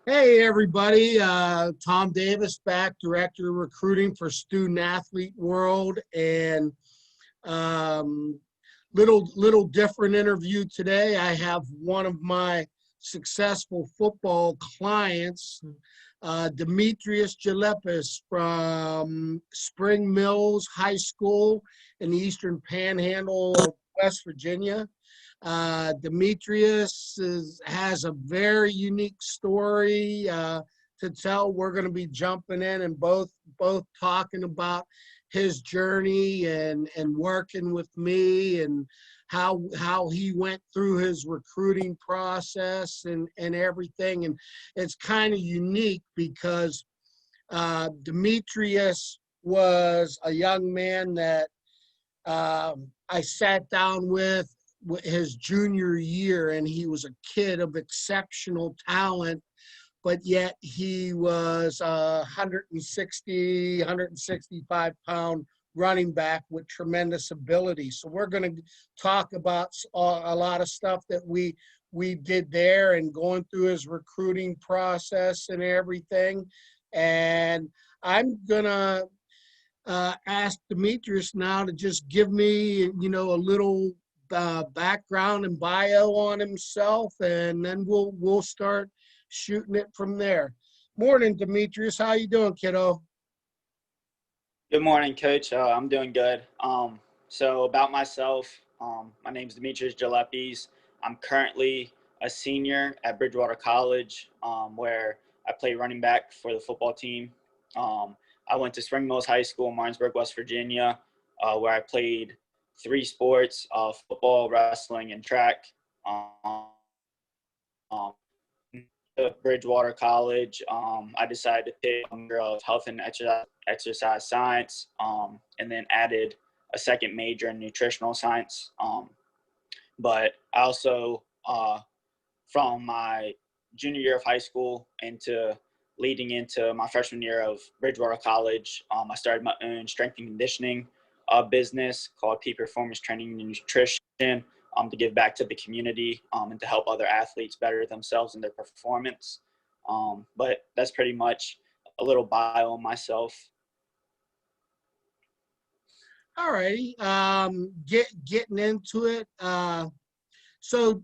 Hey, everybody. Tom Davis back, Director of Recruiting for Student Athlete World. And um, little different interview today. I have one of my successful football clients, Demetreus Jalepes from Spring Mills High School in the Eastern Panhandle of West Virginia. Demetrius has a very unique story to tell. We're going to be jumping in and both talking about his journey and working with me and how he went through his recruiting process and everything. And it's kind of unique because Demetrius was a young man that I sat down with his junior year, and he was a kid of exceptional talent, but yet he was 160, 165-pound running back with tremendous ability. So we're going to talk about a lot of stuff that we did there and going through his recruiting process and everything. And I'm going to ask Demetrius now to just give me, a little background and bio on himself, and then we'll start shooting it from there. Morning, Demetrius. How you doing, kiddo? Good morning, Coach. I'm doing good. So about myself, my name is Demetrius Jalepes. I'm currently a senior at Bridgewater College, where I play running back for the football team. I went to Spring Mills High School in Martinsburg, West Virginia, where I played three sports: football, wrestling, and track. Um, at Bridgewater College, I decided to pick a major of health and exercise science, and then added a second major in nutritional science. But I also, from my junior year of high school into leading into my freshman year of Bridgewater College, I started my own strength and conditioning business called Peak Performance Training and Nutrition, to give back to the community, and to help other athletes better themselves and their performance. But that's pretty much a little bio on myself. All righty. Getting into it. So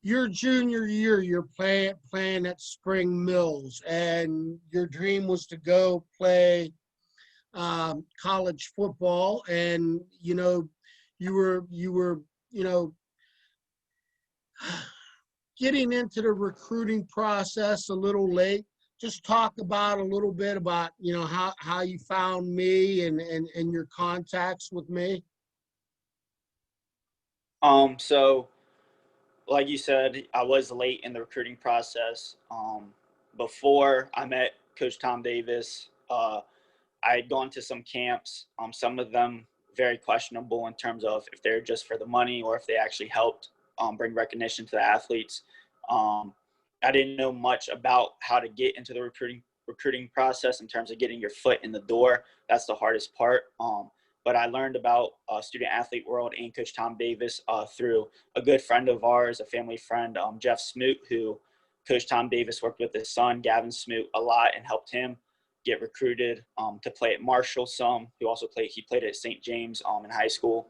your junior year, you're playing at Spring Mills, and your dream was to go play college football, and you were getting into the recruiting process a little late. Just talk about a little bit about how you found me and your contacts with me. So like you said, I was late in the recruiting process. Before I met Coach Tom Davis, I had gone to some camps, some of them very questionable in terms of if they're just for the money or if they actually helped bring recognition to the athletes. Um, I didn't know much about how to get into the recruiting process in terms of getting your foot in the door. That's the hardest part. But I learned about student athlete world and Coach Tom Davis through a good friend of ours, a family friend, Jeff Smoot, who Coach Tom Davis worked with his son, Gavin Smoot, a lot and helped him get recruited to play at Marshall some. He played at St. James in high school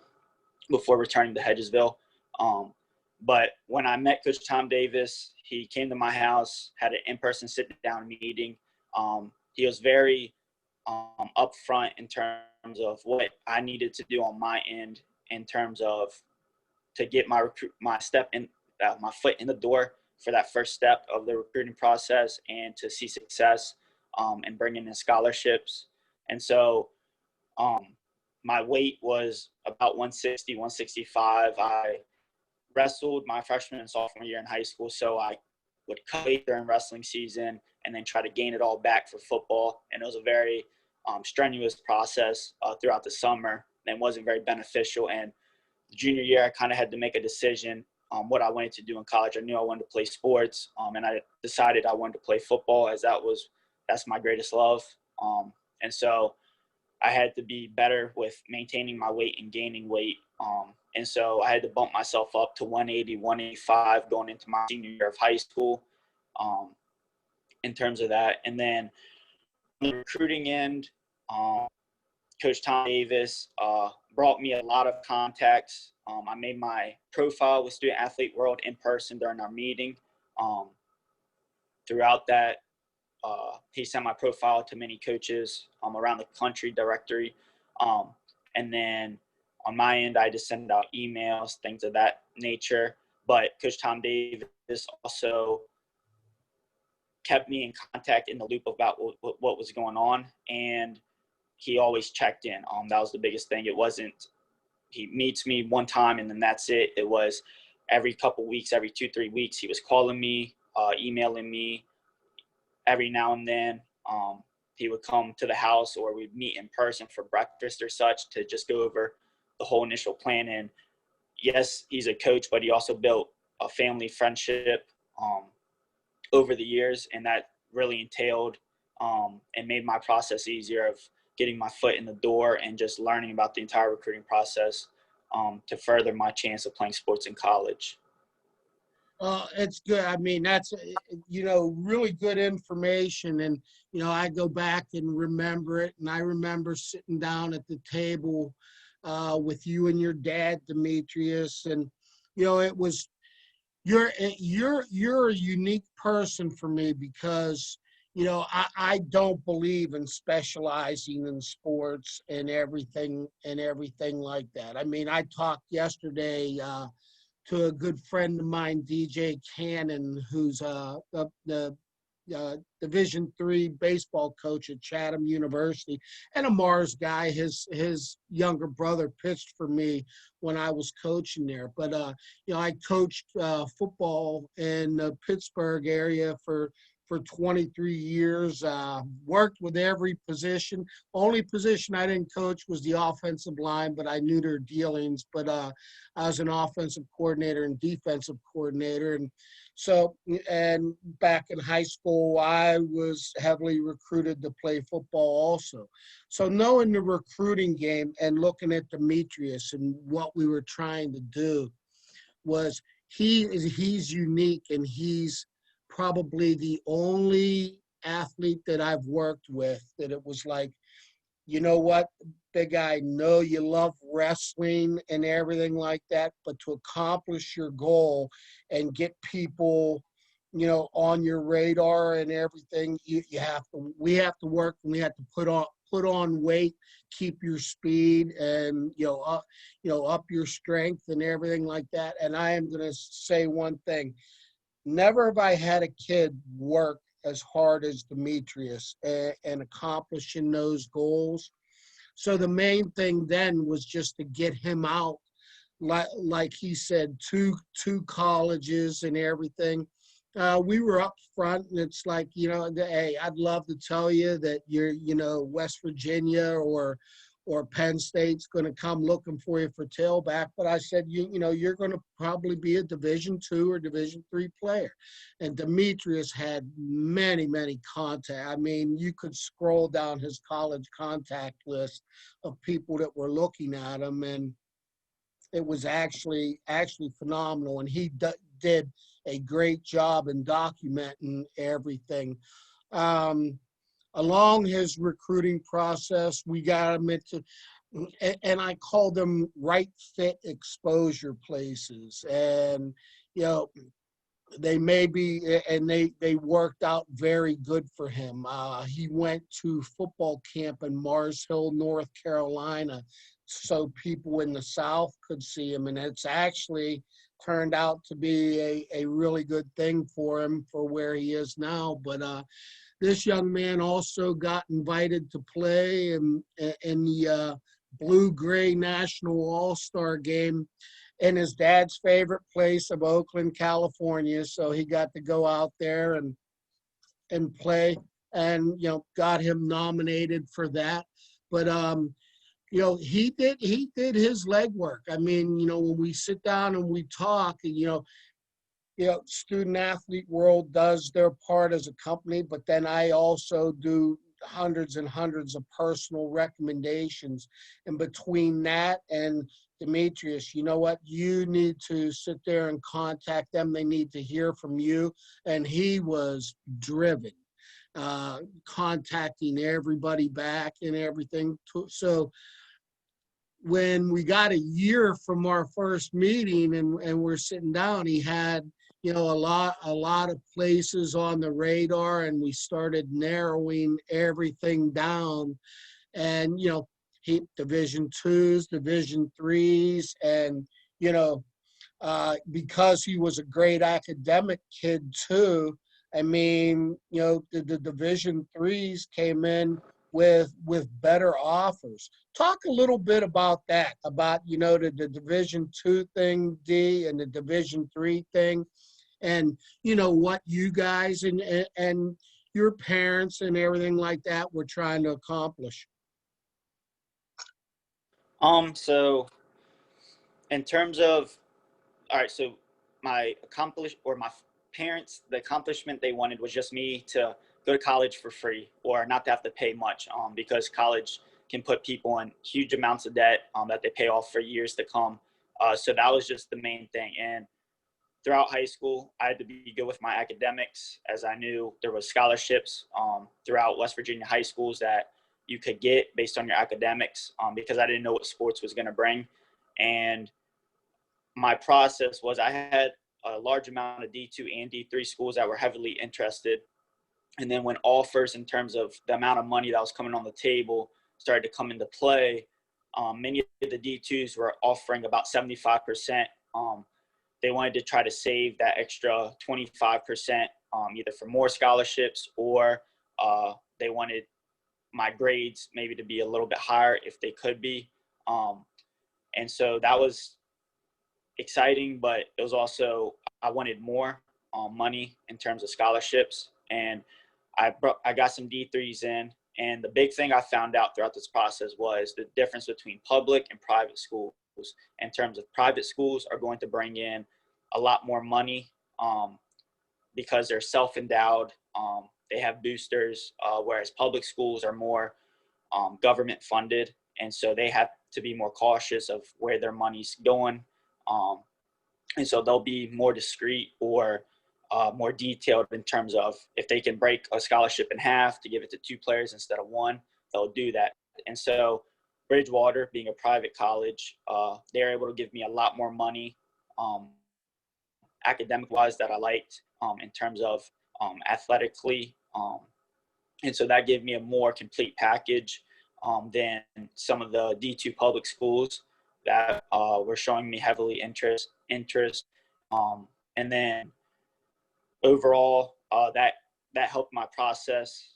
before returning to Hedgesville. Um, but when I met Coach Tom Davis, he came to my house, had an in-person sit-down meeting. He was very upfront in terms of what I needed to do on my end in terms of to get my foot in the door for that first step of the recruiting process and to see success and bringing in scholarships. And so um, my weight was about 160, 165. I wrestled my freshman and sophomore year in high school, so I would cut weight during wrestling season and then try to gain it all back for football. And it was a very strenuous process throughout the summer and wasn't very beneficial. And junior year, I kind of had to make a decision on what I wanted to do in college. I knew I wanted to play sports, and I decided I wanted to play football as that's my greatest love. And so I had to be better with maintaining my weight and gaining weight. And so I had to bump myself up to 180, 185 going into my senior year of high school, um, in terms of that. And then on the recruiting end, Coach Tom Davis brought me a lot of contacts. I made my profile with Student Athlete World in person during our meeting. Throughout that, he sent my profile to many coaches around the country directory. And then on my end, I just send out emails, things of that nature. But Coach Tom Davis also kept me in contact in the loop about what was going on. And he always checked in. That was the biggest thing. It wasn't, he meets me one time and then that's it. It was every couple weeks, every 2-3 weeks, he was calling me, emailing me. Every now and then, he would come to the house or we'd meet in person for breakfast or such to just go over the whole initial plan. And yes, he's a coach, but he also built a family friendship over the years, and that really entailed and made my process easier of getting my foot in the door and just learning about the entire recruiting process to further my chance of playing sports in college. It's good. I mean, that's, really good information. And, I go back and remember it. And I remember sitting down at the table with you and your dad, Demetrius. And, it was, you're a unique person for me because, I don't believe in specializing in sports and everything like that. I mean, I talked yesterday to a good friend of mine, DJ Cannon, who's the Division III baseball coach at Chatham University, and a Mars guy. His younger brother pitched for me when I was coaching there. But I coached football in the Pittsburgh area for 23 years, worked with every position. Only position I didn't coach was the offensive line, but I knew their dealings. But I was an offensive coordinator and defensive coordinator. And back in high school, I was heavily recruited to play football also. So knowing the recruiting game and looking at Demetrius and what we were trying to do was he's unique, and he's probably the only athlete that I've worked with that it was like, you know what, big guy, know you love wrestling and everything like that, but to accomplish your goal and get people, on your radar and everything, we have to work, and we have to put on weight, keep your speed, and up your strength and everything like that. And I am going to say one thing: never have I had a kid work as hard as Demetrius and accomplishing those goals. So the main thing then was just to get him out, like he said, two colleges and everything. We were up front, and it's like, hey, I'd love to tell you that you're, West Virginia or Penn State's going to come looking for you for tailback. But I said, you're going to probably be a Division II or Division III player. And Demetrius had many, many contacts. I mean, you could scroll down his college contact list of people that were looking at him, and it was actually phenomenal. And he did a great job in documenting everything. Along his recruiting process, we got him into, and I call them right fit exposure places. And, they may be, and they worked out very good for him. He went to football camp in Mars Hill, North Carolina, so people in the South could see him. And it's actually turned out to be a really good thing for him for where he is now. But this young man also got invited to play in the Blue-Gray National All-Star Game in his dad's favorite place of Oakland, California. So he got to go out there and play, and got him nominated for that. But he did his legwork. I mean, when we sit down and we talk, and Student Athlete World does their part as a company, but then I also do hundreds and hundreds of personal recommendations. And between that and Demetreus, you know what? You need to sit there and contact them. They need to hear from you. And he was driven, contacting everybody back and everything. So when we got a year from our first meeting and we're sitting down, he had, a lot of places on the radar, and we started narrowing everything down. And, he Division twos, Division threes, and, because he was a great academic kid too. I mean, the Division threes came in with better offers. Talk a little bit about that, about the Division two thing, D, and the Division three thing, and what you guys and your parents and everything like that were trying to accomplish. So in terms of, all right, so my parents, the accomplishment they wanted was just me to go to college for free or not to have to pay much, because college can put people in huge amounts of debt, that they pay off for years to come. So that was just the main thing. And throughout high school, I had to be good with my academics, as I knew there was scholarships throughout West Virginia high schools that you could get based on your academics, because I didn't know what sports was going to bring. And my process was I had a large amount of D2 and D3 schools that were heavily interested. And then when offers in terms of the amount of money that was coming on the table started to come into play, many of the D2s were offering about 75%. They wanted to try to save that extra 25%, either for more scholarships or they wanted my grades maybe to be a little bit higher if they could be. And so that was exciting, but it was also, I wanted more money in terms of scholarships. And I got some D3s in. And the big thing I found out throughout this process was the difference between public and private schools. In terms of private schools are going to bring in a lot more money, because they're self-endowed. They have boosters, whereas public schools are more government funded. And so they have to be more cautious of where their money's going. And so they'll be more discreet or more detailed in terms of if they can break a scholarship in half to give it to two players instead of one, they'll do that. And so Bridgewater, being a private college, they're able to give me a lot more money, academic wise, that I liked, in terms of athletically. And so that gave me a more complete package than some of the D2 public schools that were showing me heavily interest. And then overall, that helped my process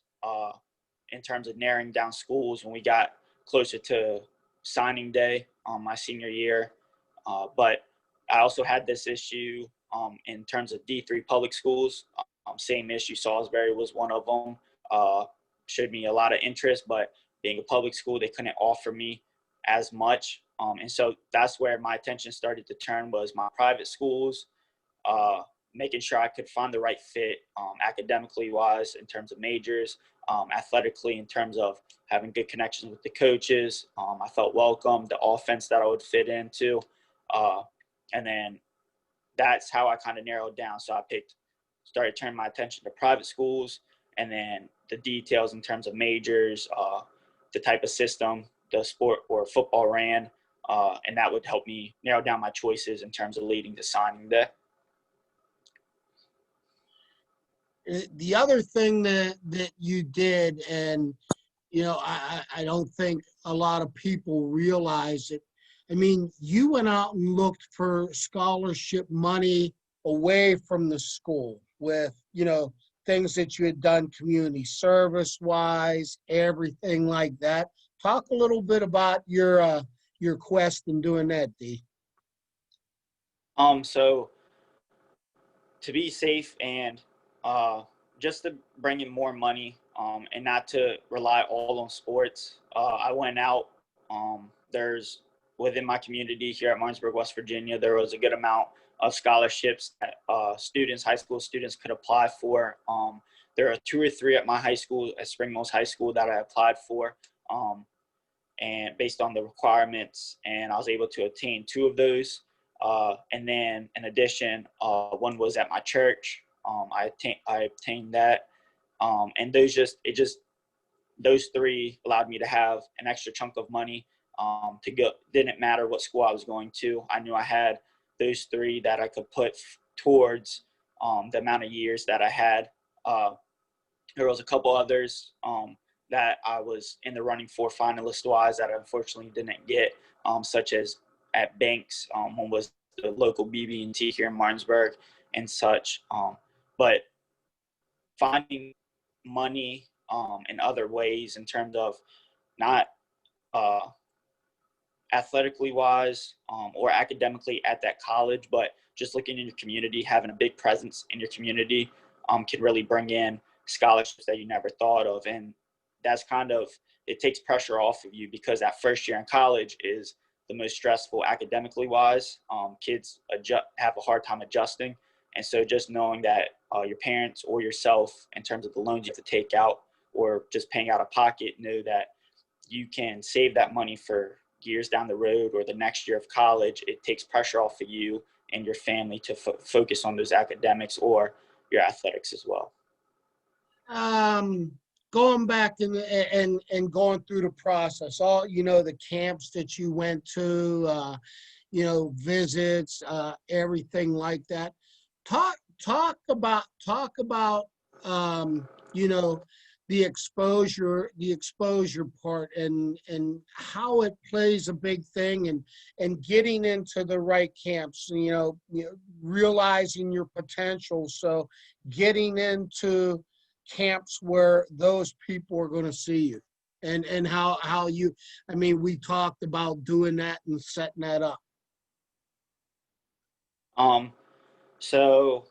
in terms of narrowing down schools when we got closer to signing day my senior year. But I also had this issue in terms of D3 public schools. Same issue. Salisbury was one of them. Showed me a lot of interest, but being a public school, they couldn't offer me as much. And so that's where my attention started to turn, was my private schools, making sure I could find the right fit, academically wise in terms of majors, athletically in terms of having good connections with the coaches. I felt welcome, the offense that I would fit into. And then that's how I kind of narrowed down. So I started turning my attention to private schools, and then the details in terms of majors, the type of system the sport or football ran, and that would help me narrow down my choices in terms of leading to signing day. The other thing that you did, and I don't think a lot of people realize it. I mean, you went out and looked for scholarship money away from the school with, things that you had done community service wise, everything like that. Talk a little bit about your quest in doing that, D. So to be safe and just to bring in more money, and not to rely all on sports, I went out. There's within my community here at Martinsburg, West Virginia, there was a good amount of scholarships that high school students could apply for. There are 2 or 3 at my high school, at Spring Mills High School, that I applied for, and based on the requirements, and I was able to obtain 2 of those. And then in addition, one was at my church. I obtained that, and those 3 allowed me to have an extra chunk of money to go. Didn't matter what school I was going to. I knew I had those 3 that I could put towards the amount of years that I had. There was a couple others that I was in the running for finalist-wise that I unfortunately didn't get, such as at Banks. One was the local BB&T here in Martinsburg and such. But finding money in other ways, in terms of not athletically wise or academically at that college, but just looking in your community, having a big presence in your community can really bring in scholarships that you never thought of. And that's it takes pressure off of you, because that first year in college is the most stressful academically wise. Kids have a hard time adjusting. And so just knowing that your parents or yourself, in terms of the loans you have to take out or just paying out of pocket, know that you can save that money for years down the road or the next year of college. It takes pressure off of you and your family to focus on those academics or your athletics as well. Going back and going through the process, all the camps that you went to, visits, everything like that. Talk about the exposure part, and how it plays a big thing, and getting into the right camps, realizing your potential. So getting into camps where those people are going to see you, and how you, we talked about doing that and setting that up. So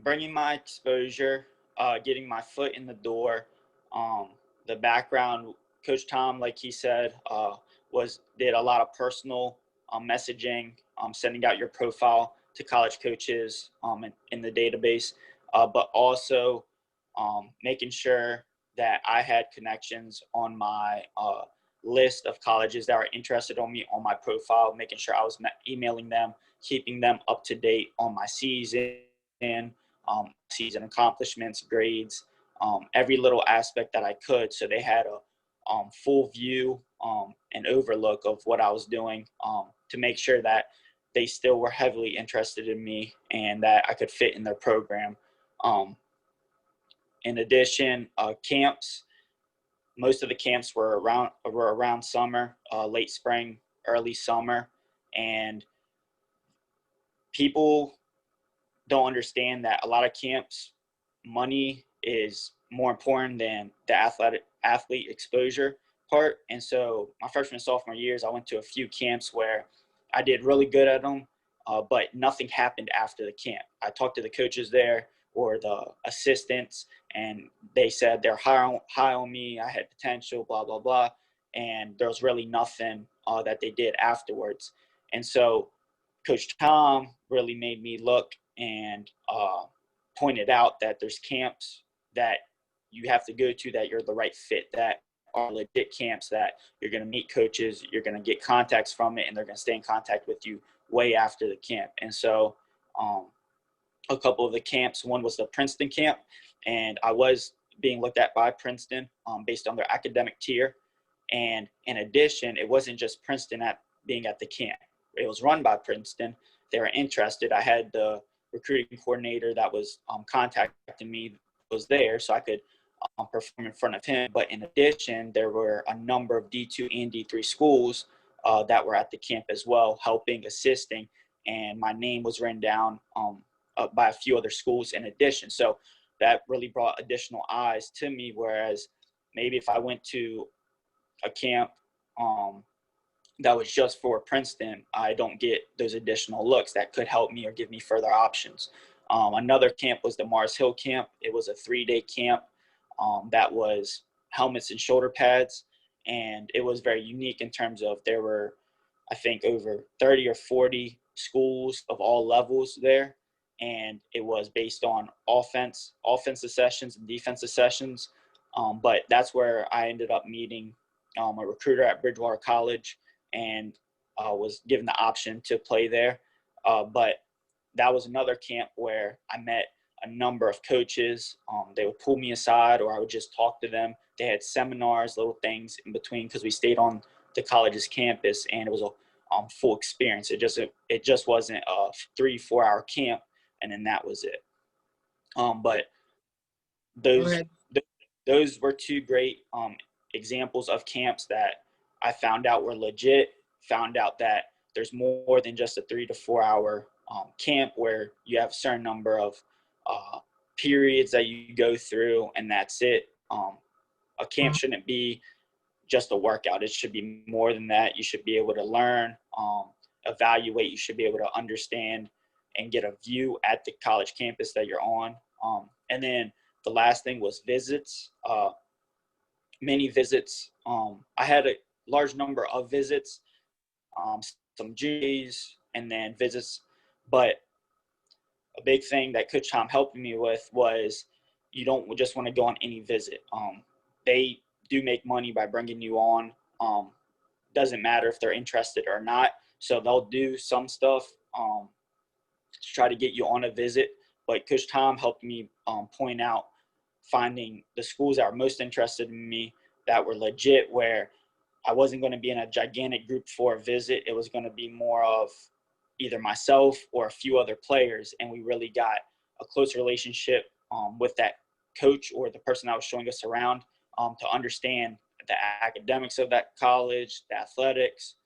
bringing my exposure, getting my foot in the door, the background, Coach Tom, like he said, did a lot of personal messaging, sending out your profile to college coaches in the database, but also making sure that I had connections on my list of colleges that are interested on me on my profile, making sure I was emailing them, keeping them up to date on my season, season accomplishments, grades, every little aspect that I could, so they had a full view and overlook of what I was doing, to make sure that they still were heavily interested in me and that I could fit in their program. In addition, camps. Most of the camps were around summer, late spring, early summer, and people don't understand that a lot of camps, money is more important than the athlete exposure part. And so my freshman and sophomore years, I went to a few camps where I did really good at them, but nothing happened after the camp. I talked to the coaches there or the assistants, and they said they're high on me, I had potential, blah, blah, blah. And there was really nothing that they did afterwards. And so Coach Tom really made me look and pointed out that there's camps that you have to go to that you're the right fit, that are legit camps, that you're going to meet coaches, you're going to get contacts from it, and they're going to stay in contact with you way after the camp. And so a couple of the camps, one was the Princeton camp, and I was being looked at by Princeton based on their academic tier. And in addition, it wasn't just Princeton being at the camp. It was run by Princeton. They were interested. I had the recruiting coordinator that was contacting me was there, so I could perform in front of him. But in addition, there were a number of D2 and D3 schools that were at the camp as well, helping, assisting, and my name was written down by a few other schools in addition. So that really brought additional eyes to me, whereas maybe if I went to a camp that was just for Princeton, I don't get those additional looks that could help me or give me further options. Another camp was the Mars Hill camp. It was a 3-day camp that was helmets and shoulder pads. And it was very unique in terms of there were, I think, over 30 or 40 schools of all levels there, and it was based on offensive sessions and defensive sessions. But that's where I ended up meeting a recruiter at Bridgewater College, and was given the option to play there. But that was another camp where I met a number of coaches. They would pull me aside, or I would just talk to them. They had seminars, little things in between, because we stayed on the college's campus, and it was a full experience. It just wasn't a 3-4 hour camp, and then that was it. But Go those ahead. those were two great examples of camps that I found out were legit. Found out that there's more than just a 3 to 4 hour camp where you have a certain number of periods that you go through, and that's it. A camp shouldn't be just a workout. It should be more than that. You should be able to learn, evaluate. You should be able to understand and get a view at the college campus that you're on. And then the last thing was visits, many visits. I had a large number of visits, some G's, and then visits. But a big thing that Coach Tom helped me with was you don't just want to go on any visit. They do make money by bringing you on. Doesn't matter if they're interested or not. So they'll do some stuff to try to get you on a visit. But Coach Tom helped me point out finding the schools that were most interested in me, that were legit, where I wasn't going to be in a gigantic group for a visit. It was going to be more of either myself or a few other players, and we really got a close relationship with that coach or the person that was showing us around, to understand the academics of that college, the athletics,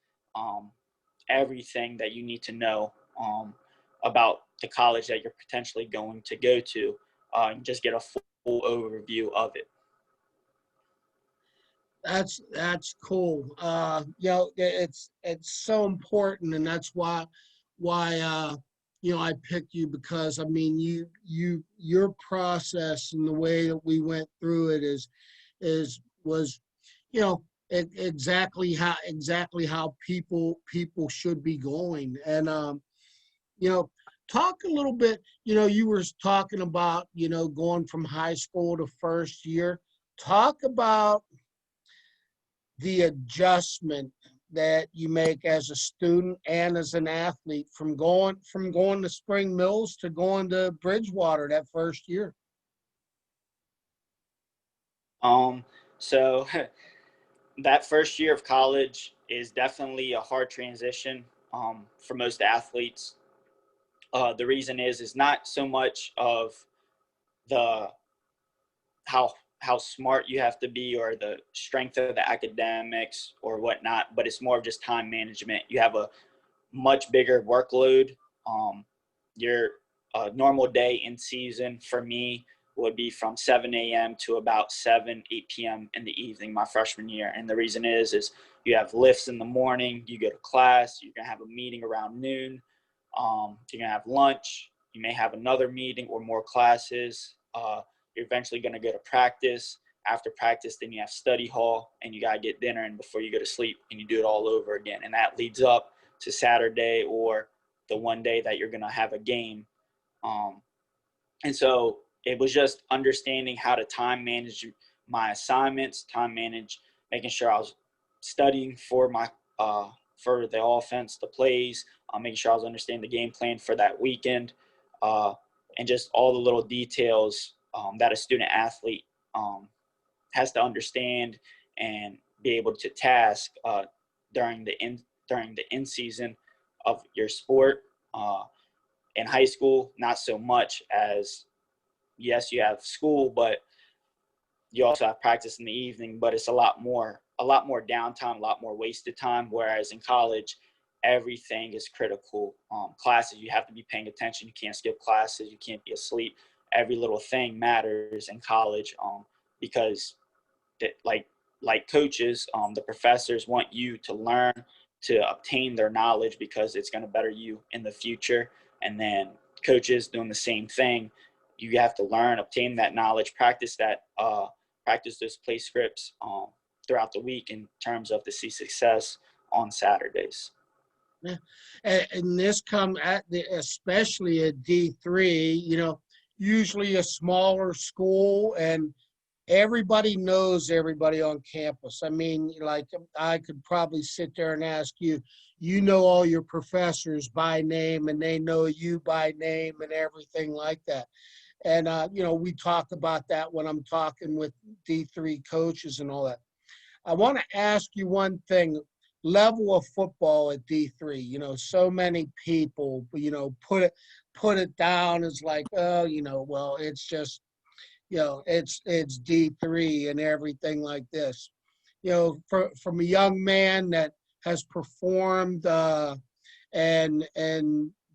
everything that you need to know about the college that you're potentially going to go to, and just get a full overview of it. That's cool. It's so important, and that's why I picked you, because I mean your process and the way that we went through it was you know exactly how people should be going. And talk a little bit. You were talking about going from high school to first year. Talk about the adjustment that you make as a student and as an athlete from going to Spring Mills to going to Bridgewater that first year. So that first year of college is definitely a hard transition for most athletes. The reason is not so much of the how smart you have to be or the strength of the academics or whatnot, but it's more of just time management. You have a much bigger workload. Your normal day in season for me would be from 7 a.m. to about 8 p.m. in the evening my freshman year. And the reason is you have lifts in the morning, you go to class, you're going to have a meeting around noon, you're going to have lunch, you may have another meeting or more classes. You're eventually going to go to practice. After practice, then you have study hall, and you got to get dinner in before you go to sleep, and you do it all over again. And that leads up to Saturday or the one day that you're going to have a game. And so it was just understanding how to time manage my assignments, time manage, making sure I was studying for for the offense, the plays, making sure I was understanding the game plan for that weekend, and just all the little details that a student athlete has to understand and be able to task during the in season of your sport. In high school, not so much, as yes, you have school, but you also have practice in the evening, but it's a lot more downtime, a lot more wasted time. Whereas in college, everything is critical. Classes, you have to be paying attention. You can't skip classes. You can't be asleep. Every little thing matters in college, because that, like coaches, the professors want you to learn, to obtain their knowledge, because it's going to better you in the future. And then coaches doing the same thing. You have to learn, obtain that knowledge, practice those play scripts throughout the week in terms of to see success on Saturdays. Yeah. And this come at the, especially at D3, usually a smaller school, and everybody knows everybody on campus. I mean, like, I could probably sit there and ask you, all your professors by name, and they know you by name and everything like that. And, we talk about that when I'm talking with D3 coaches and all that. I want to ask you one thing. Level of football at D3, so many people, put it down as like, oh, well, it's just, it's D3 and everything like this. From a young man that has performed and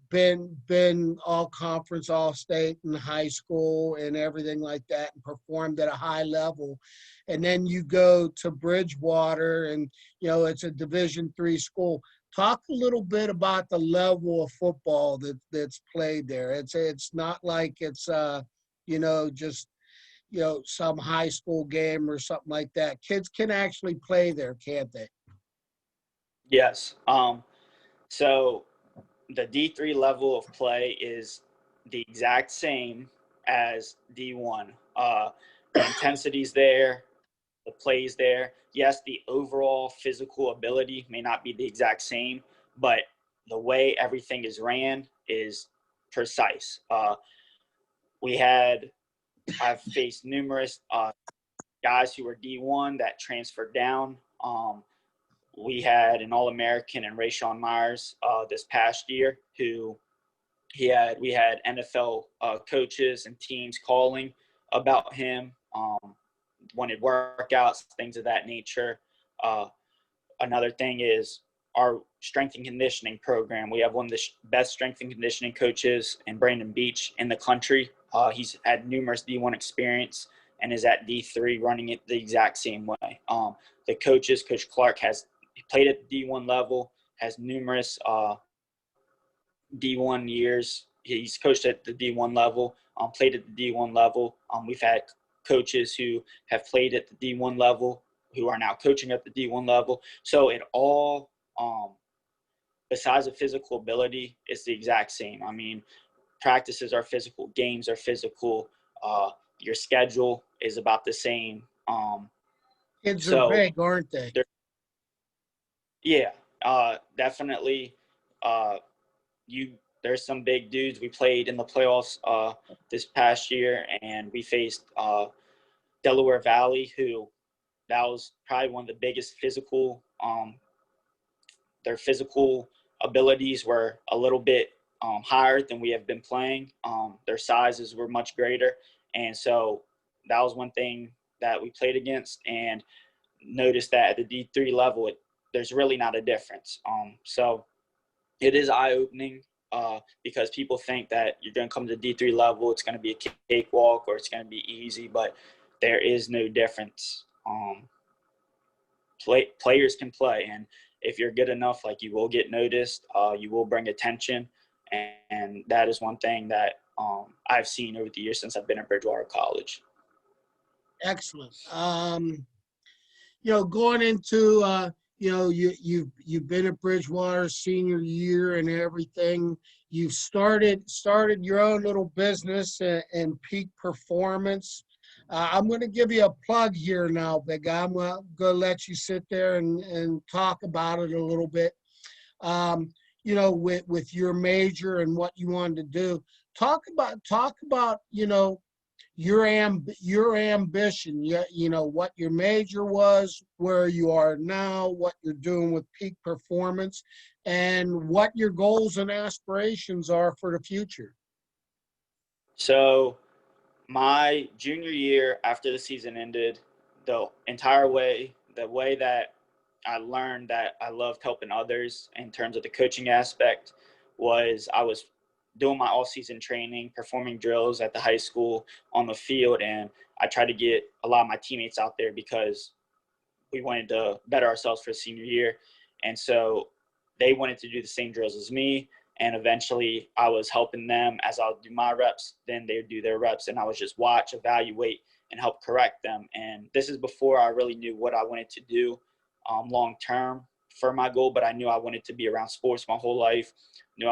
been all conference, all state in high school and everything like that, and performed at a high level, and then you go to Bridgewater, and it's a Division III school. Talk a little bit about the level of football that's played there. It's not like it's just some high school game or something like that. Kids can actually play there, can't they? Yes. So the D3 level of play is the exact same as D1. The intensity's there, the play's there. Yes, the overall physical ability may not be the exact same, but the way everything is ran is precise. We had, I've faced numerous guys who were D1 that transferred down. We had an All-American and Rayshawn Myers this past year who we had NFL coaches and teams calling about him, wanted workouts, things of that nature. Another thing is our strength and conditioning program. We have one of the best strength and conditioning coaches in Brandon Beach in the country. He's had numerous D1 experience and is at D3 running it the exact same way. The coaches, Coach Clark he played at the D1 level, has numerous D1 years. He's coached at the D1 level, played at the D1 level. We've had coaches who have played at the D1 level who are now coaching at the D1 level. So it all, besides the physical ability, is the exact same. I mean, practices are physical, games are physical, your schedule is about the same. Kids are So, big, aren't they? yeah, definitely. Uh, you there's some big dudes. We played in the playoffs this past year, and we faced Delaware Valley, who that was probably one of the biggest physical. Their physical abilities were a little bit higher than we have been playing. Their sizes were much greater, and so that was one thing that we played against, and noticed that at the D3 level, there's really not a difference. So it is eye-opening because people think that you're going to come to the D3 level, it's going to be a cakewalk or it's going to be easy, but there is no difference. Players can play, and if you're good enough, like, you will get noticed, you will bring attention, and that is one thing that I've seen over the years since I've been at Bridgewater College. Excellent. Going into you've been at Bridgewater senior year and everything. You've started your own little business and Peak Performance. I'm going to give you a plug here now, big guy. I'm going to let you sit there and talk about it a little bit. With your major and what you wanted to do. Talk about your ambition, what your major was, where you are now, what you're doing with Peak Performance, and what your goals and aspirations are for the future. So my junior year, after the season ended, the way that I learned that I loved helping others in terms of the coaching aspect was I was doing my all-season training, performing drills at the high school on the field, and I tried to get a lot of my teammates out there because we wanted to better ourselves for senior year. And so they wanted to do the same drills as me. And eventually I was helping them as I would do my reps, then they would do their reps, and I would just watch, evaluate, and help correct them. And this is before I really knew what I wanted to do long-term for my goal, but I knew I wanted to be around sports my whole life. Knew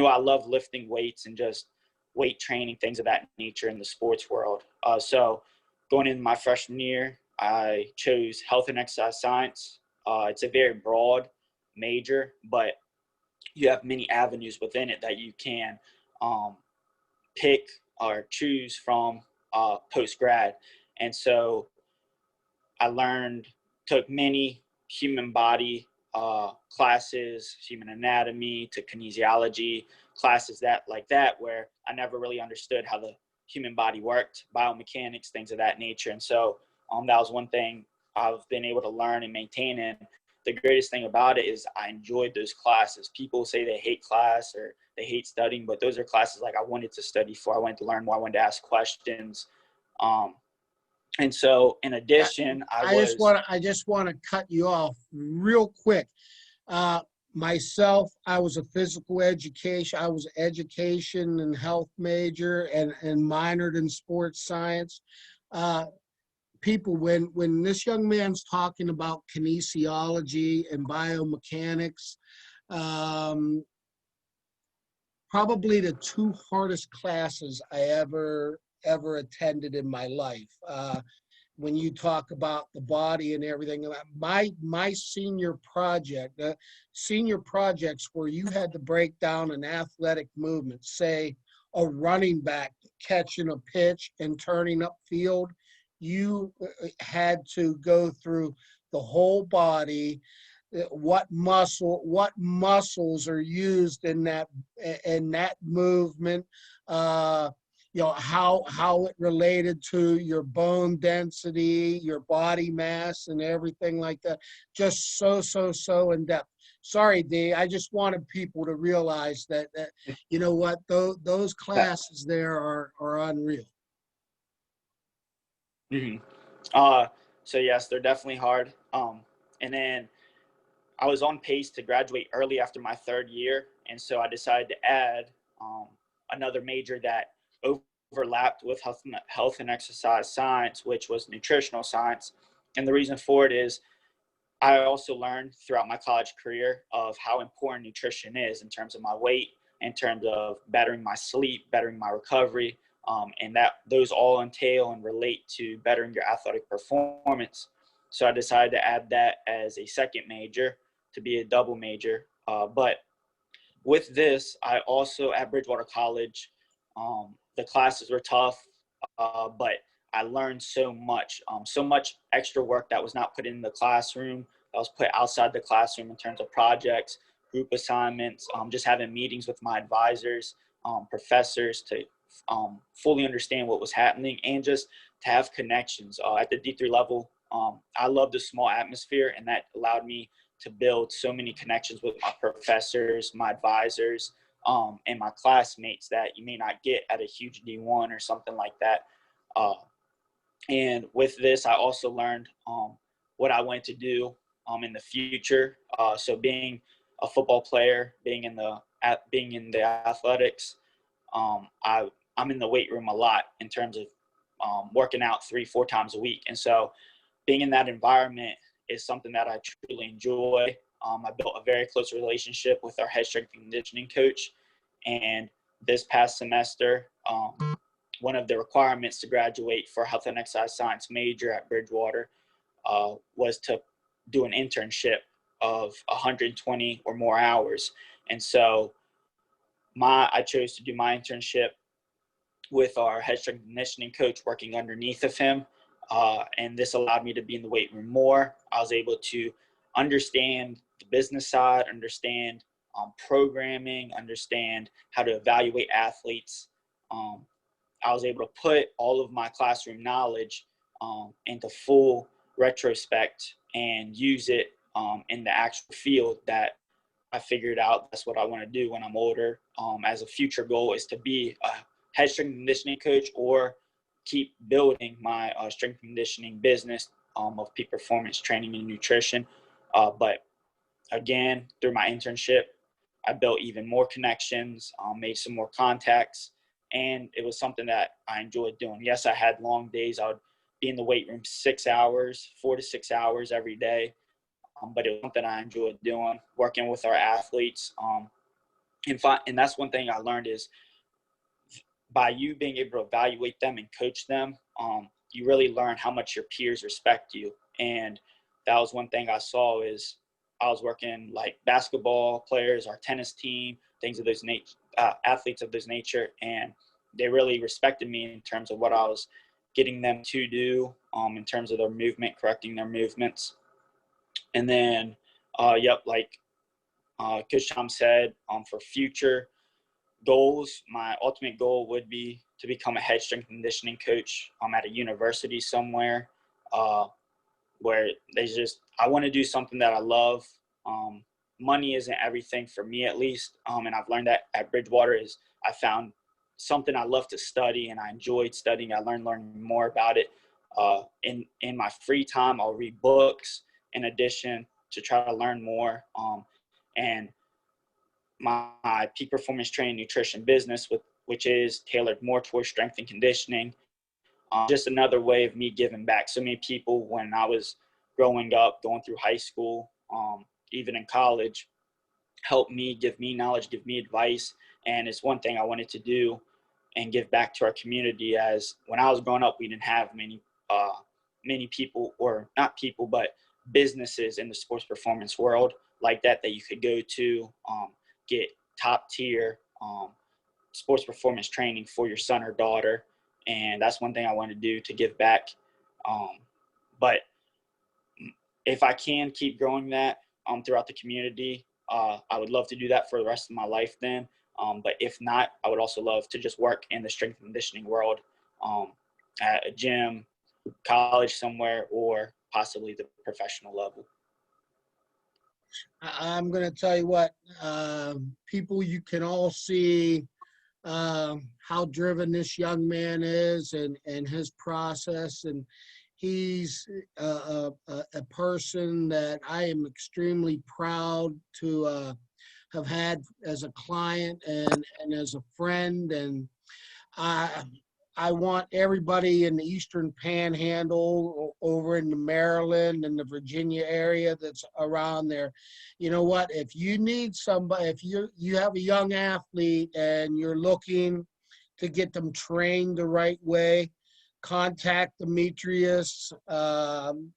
I loved lifting weights and just weight training, things of that nature in the sports world. So going into my freshman year, I chose health and exercise science. It's a very broad major, but you have many avenues within it that you can pick or choose from post-grad. And so I took many human body classes, human anatomy to kinesiology, classes like that, where I never really understood how the human body worked, biomechanics, things of that nature. And so that was one thing I've been able to learn and maintain. And the greatest thing about it is I enjoyed those classes. People say they hate class or they hate studying, but those are classes like I wanted to study for. I wanted to learn more. I wanted to ask questions. And so in addition, I just want to cut you off real quick. Myself, I was a physical education. I was an education and health major and minored in sports science. People, when this young man's talking about kinesiology and biomechanics, probably the two hardest classes I ever attended in my life. When you talk about the body and everything, my senior projects where you had to break down an athletic movement, say a running back catching a pitch and turning upfield, you had to go through the whole body, what muscles are used in that movement, how it related to your bone density, your body mass, and everything like that. Just so in depth. Sorry, D. I just wanted people to realize that you know what, those classes there are unreal. Mm-hmm. So yes, they're definitely hard. And then I was on pace to graduate early after my third year, and so I decided to add another major that overlapped with health and exercise science, which was nutritional science. And the reason for it is I also learned throughout my college career of how important nutrition is in terms of my weight, in terms of bettering my sleep, bettering my recovery, and that those all entail and relate to bettering your athletic performance. So I decided to add that as a second major to be a double major. But with this, I also at Bridgewater College, the classes were tough, but I learned so much extra work that was not put in the classroom, that was put outside the classroom in terms of projects, group assignments, just having meetings with my advisors, professors to fully understand what was happening and just to have connections at the D3 level. I love the small atmosphere, and that allowed me to build so many connections with my professors, my advisors, and my classmates that you may not get at a huge D1 or something like that. And with this, I also learned what I wanted to do in the future. So being a football player, being in the athletics, I'm in the weight room a lot in terms of working out 3-4 times a week. And so being in that environment is something that I truly enjoy. I built a very close relationship with our head strength and conditioning coach. And this past semester, one of the requirements to graduate for health and exercise science major at Bridgewater was to do an internship of 120 or more hours. And so I chose to do my internship with our head strength and conditioning coach, working underneath of him. And this allowed me to be in the weight room more. I was able to understand the business side, understand programming, understand how to evaluate athletes. I was able to put all of my classroom knowledge into full retrospect and use it in the actual field that I figured out that's what I want to do when I'm older. As a future goal is to be a head strength and conditioning coach or keep building my strength and conditioning business of peak performance training and nutrition. But again, through my internship, I built even more connections, made some more contacts, and it was something that I enjoyed doing. Yes, I had long days. I would be in the weight room 6 hours, 4 to 6 hours every day. but it was something I enjoyed doing, working with our athletes. And that's one thing I learned is by you being able to evaluate them and coach them, you really learn how much your peers respect you. And that was one thing I saw is I was working like basketball players, our tennis team, things of those athletes of this nature, and they really respected me in terms of what I was getting them to do, in terms of their movement, correcting their movements. And then, like Coach Tom said, for future goals, my ultimate goal would be to become a head strength and conditioning coach at a university somewhere, where I want to do something that I love. Money isn't everything for me, at least, and I've learned that at Bridgewater is I found something I love to study, and I enjoyed studying. I learning more about it. In my free time, I'll read books in addition to try to learn more. And my peak performance training nutrition business, which is tailored more towards strength and conditioning. Just another way of me giving back. So many people when I was growing up, going through high school, even in college, helped me, give me knowledge, give me advice. And it's one thing I wanted to do and give back to our community, as when I was growing up, we didn't have many people, or not people, but businesses in the sports performance world like that you could go to, get top tier sports performance training for your son or daughter. And that's one thing I want to do to give back. But if I can keep growing that throughout the community, I would love to do that for the rest of my life then. But if not, I would also love to just work in the strength and conditioning world, at a gym, college somewhere, or possibly the professional level. I'm going to tell you what, people, you can all see how driven this young man is, and his process. And he's a person that I am extremely proud to have had as a client and as a friend. And I want everybody in the Eastern Panhandle, over in the Maryland and the Virginia area that's around there. You know what? If you need somebody, if you have a young athlete and you're looking to get them trained the right way, contact Demetreus.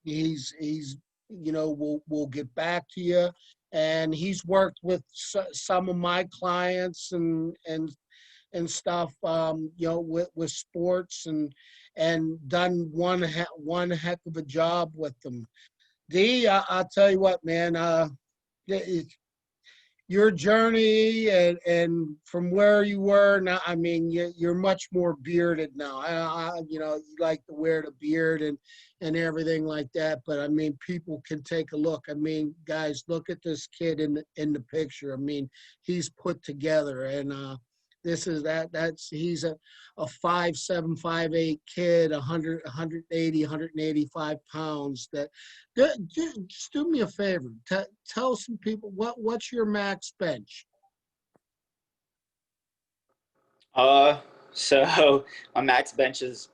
He's we'll get back to you. And he's worked with some of my clients and stuff, with sports, and done one heck of a job with them. D, I'll tell you what, man, your journey and from where you were now, I mean, you're much more bearded now. You like to wear the beard and everything like that. But I mean, people can take a look. I mean, guys, look at this kid in the picture. I mean, he's put together, and he's a 5'7", 5'8" kid, 185 pounds. Just do me a favor. Tell some people what's your max bench? So my max bench is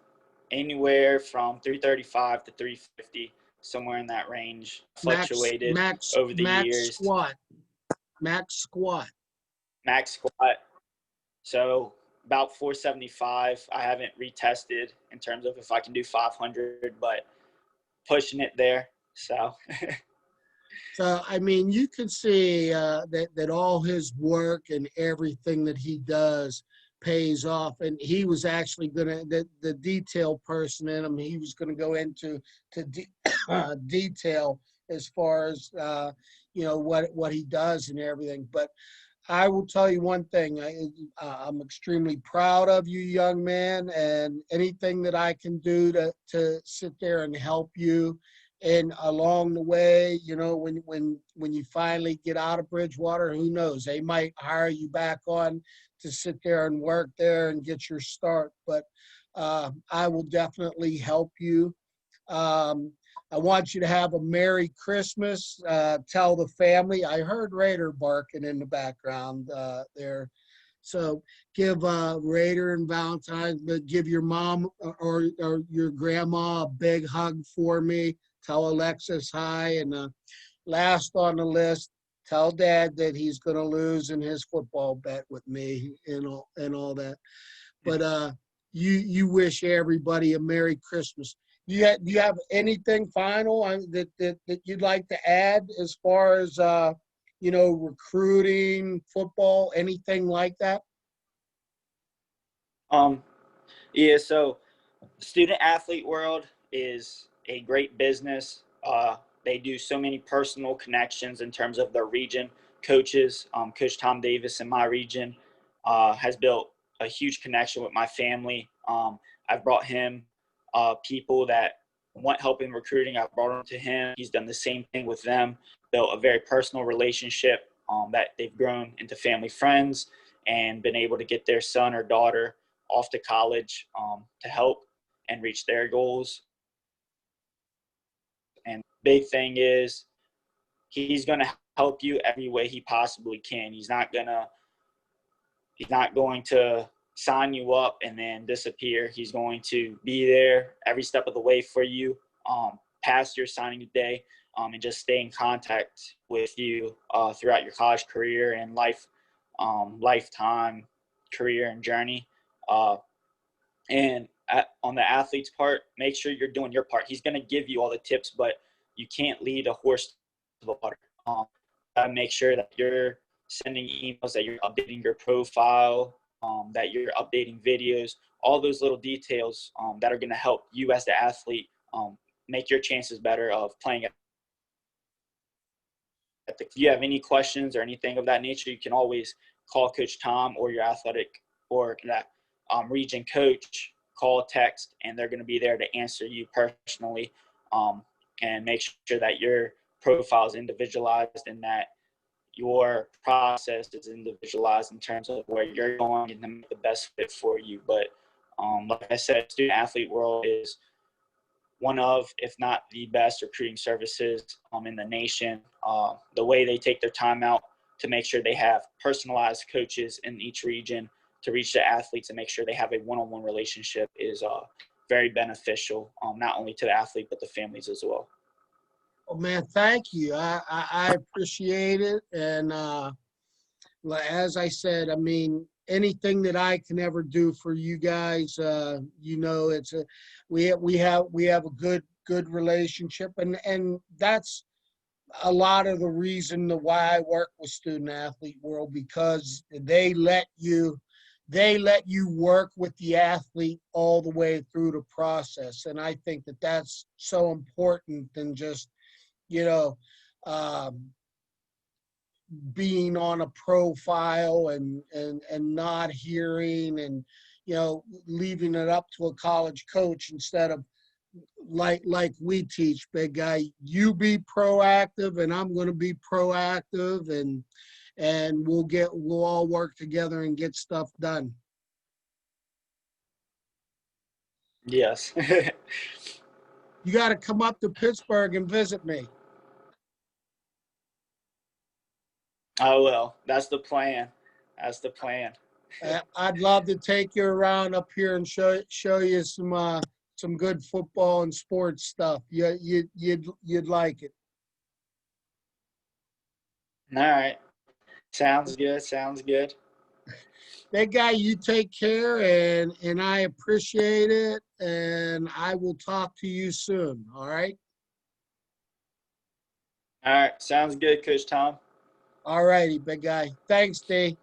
anywhere from 335 to 350, somewhere in that range, fluctuated over the years. Max squat. So about 475. I haven't retested in terms of if I can do 500, but pushing it there. So I mean, you can see that all his work and everything that he does pays off. And he was actually the detail person in him, he was going to go into detail as far as what he does and everything. But I will tell you one thing. I'm extremely proud of you, young man, and anything that I can do to sit there and help you, and along the way, when you finally get out of Bridgewater, who knows? They might hire you back on to sit there and work there and get your start. But I will definitely help you. I want you to have a Merry Christmas. Tell the family. I heard Raider barking in the background there. So give Raider and Valentine's, but give your mom or your grandma a big hug for me. Tell Alexis hi, and last on the list. Tell Dad that he's going to lose in his football bet with me and all that. But you wish everybody a Merry Christmas. Do you have anything final that you'd like to add as far as recruiting, football, anything like that? Um, yeah, so student athlete world is a great business. They do so many personal connections in terms of their region. Coaches, Coach Tom Davis in my region has built a huge connection with my family. I've brought him people that want help in recruiting. I've brought them to him. He's done the same thing with them, built a very personal relationship that they've grown into family friends and been able to get their son or daughter off to college to help and reach their goals. And big thing is he's going to help you every way he possibly can. He's not going to sign you up and then disappear. He's going to be there every step of the way for you past your signing day, and just stay in contact with you throughout your college career and lifetime career and journey. On the athlete's part, make sure you're doing your part. He's going to give you all the tips, but you can't lead a horse to the water. Make sure that you're sending emails, that you're updating your profile, that you're updating videos, all those little details that are going to help you as the athlete make your chances better of playing at the. If you have any questions or anything of that nature, you can always call Coach Tom or your athletic or that region coach, call, text, and they're going to be there to answer you personally and make sure that your profile is individualized and that your process is individualized in terms of where you're going and to make the best fit for you. But like I said, student athlete world is one of, if not the best recruiting services in the nation. The way they take their time out to make sure they have personalized coaches in each region to reach the athletes and make sure they have a one-on-one relationship is very beneficial, not only to the athlete, but the families as well. Oh, man, thank you. I appreciate it. And as I said, I mean, anything that I can ever do for you guys, we have a good relationship, and that's a lot of the reason why I work with Student Athlete World, because they let you work with the athlete all the way through the process. And I think that that's so important than just, um, being on a profile and not hearing and, leaving it up to a college coach instead of like we teach, big guy. You be proactive and I'm going to be proactive, and we'll all work together and get stuff done. Yes. You got to come up to Pittsburgh and visit me. I will. That's the plan. That's the plan. I'd love to take you around up here and show you some good football and sports stuff. You'd like it. All right. Sounds good. Sounds good. Big guy, you take care, and I appreciate it, and I will talk to you soon. All right. All right. Sounds good, Coach Tom. All righty, big guy. Thanks, Dave.